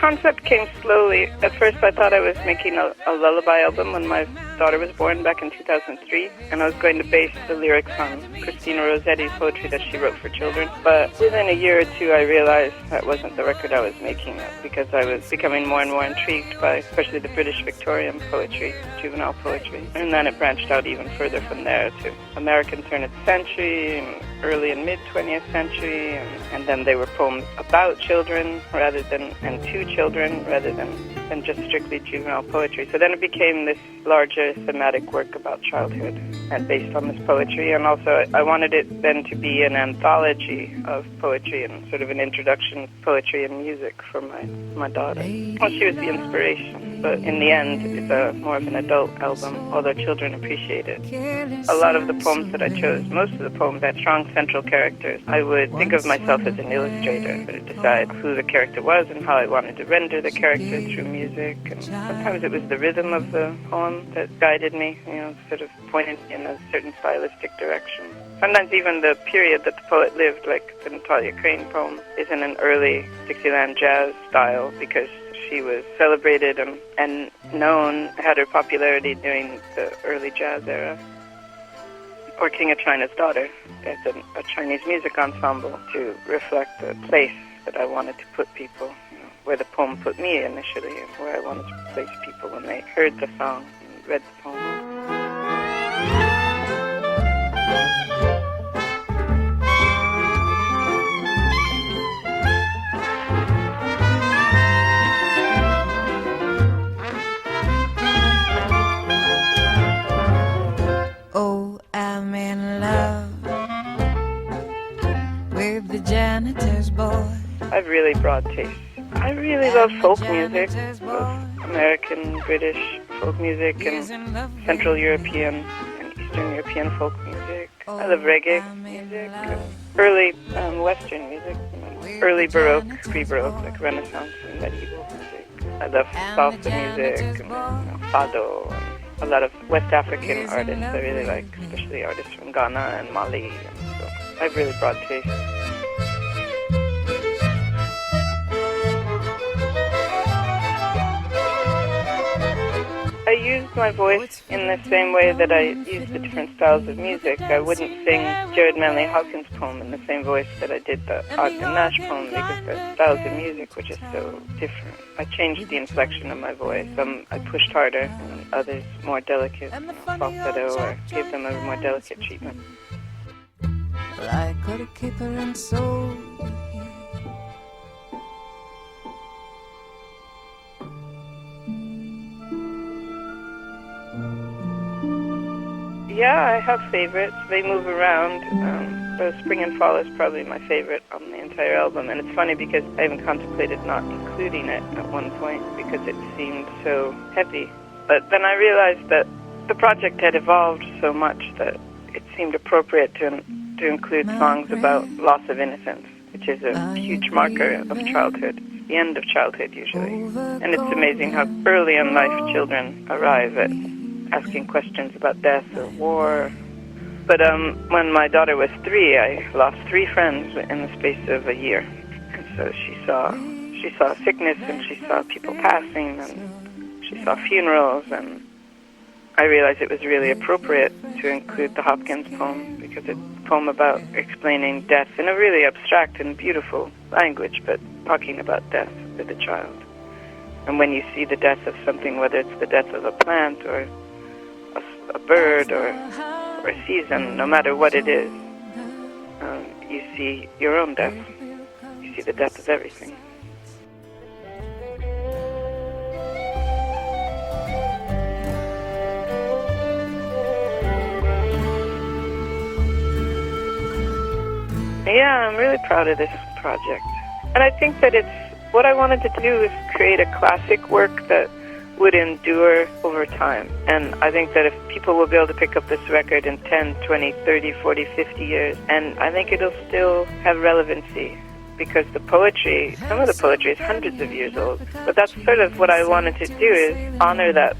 concept came slowly. At first I thought I was making a lullaby album when my daughter was born back in 2003, and I was going to base the lyrics on Christina Rossetti's poetry that she wrote for children. But within a year or two I realized that wasn't the record I was making, because I was becoming more and more intrigued by especially the British Victorian poetry, juvenile poetry. And then it branched out even further from there to American turn of the century, and early and mid-20th century, and then they were poems about children rather than, and to children rather than just strictly juvenile poetry. So then it became this larger thematic work about childhood and based on this poetry. And also I wanted it then to be an anthology of poetry and sort of an introduction to poetry and music for my daughter. Well, she was the inspiration, but in the end it's more of an adult album, although children appreciate it. A lot of the poems that I chose, most of the poems had strong central characters. I would think of myself as an illustrator, to decide who the character was and how I wanted to render the character through music. And sometimes it was the rhythm of the poem that guided me, sort of pointed in a certain stylistic direction. Sometimes even the period that the poet lived, like the Natalie Crane poem, is in an early Dixieland jazz style because she was celebrated and known, had her popularity during the early jazz era. Or King of China's Daughter as a Chinese music ensemble to reflect the place that I wanted to put people, where the poem put me initially, and where I wanted to place people when they heard the song and read the poem. Oh, I'm in love with the janitor's boy. I have really broad taste. I really love folk music, both American, British folk music, and Central European and Eastern European folk music. I love reggae music, early Western music, early Baroque, pre-Baroque, like Renaissance and medieval music. I love salsa music, and fado, and a lot of West African artists I really like, especially artists from Ghana and Mali. And so I have really broad taste. I used my voice in the same way that I used the different styles of music. I wouldn't sing Jared Manley Hawkins' poem in the same voice that I did the Ogden Nash poem because the styles of music were just so different. I changed the inflection of my voice. Some I pushed harder, and others more delicate, falsetto, or gave them a more delicate treatment. Well, I could have kept her and soul. Yeah, I have favorites. They move around. The Spring and Fall is probably my favorite on the entire album. And it's funny because I even contemplated not including it at one point because it seemed so heavy. But then I realized that the project had evolved so much that it seemed appropriate to include songs about loss of innocence, which is a huge marker of childhood. It's the end of childhood usually. And it's amazing how early in life children arrive at asking questions about death or war. But when my daughter was 3, I lost 3 friends in the space of a year. And so she saw sickness, and she saw people passing, and she saw funerals, and I realized it was really appropriate to include the Hopkins poem because it's a poem about explaining death in a really abstract and beautiful language, but talking about death with a child. And when you see the death of something, whether it's the death of a plant or a bird or a season, no matter what it is, you see your own death. You see the death of everything. Yeah, I'm really proud of this project. And I think that what I wanted to do is create a classic work that would endure over time. And I think that if people will be able to pick up this record in 10, 20, 30, 40, 50 years, and I think it'll still have relevancy because the poetry, some of the poetry is hundreds of years old. But that's sort of what I wanted to do, is honor that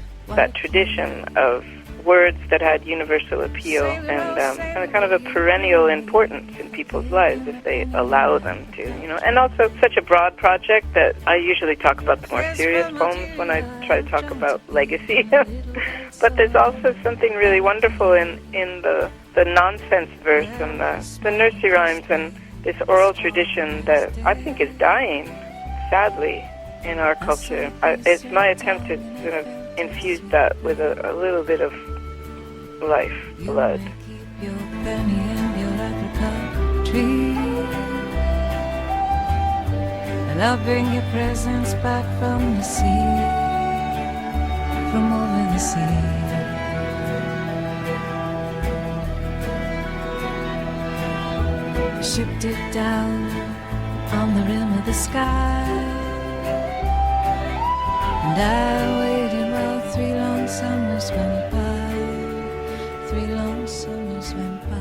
tradition of words that had universal appeal and kind of a perennial importance in people's lives if they allow them to, you know. And also such a broad project that I usually talk about the more serious poems when I try to talk about legacy. But there's also something really wonderful in the nonsense verse and the nursery rhymes and this oral tradition that I think is dying, sadly, in our culture. It's my attempt to sort of infuse that with a little bit of life, blood. Your penny and your apricot tree, and I'll bring your presents back from the sea, from over the sea. Shipped it down on the rim of the sky, and I waited while 3 long summers went by, 3 long summers went by.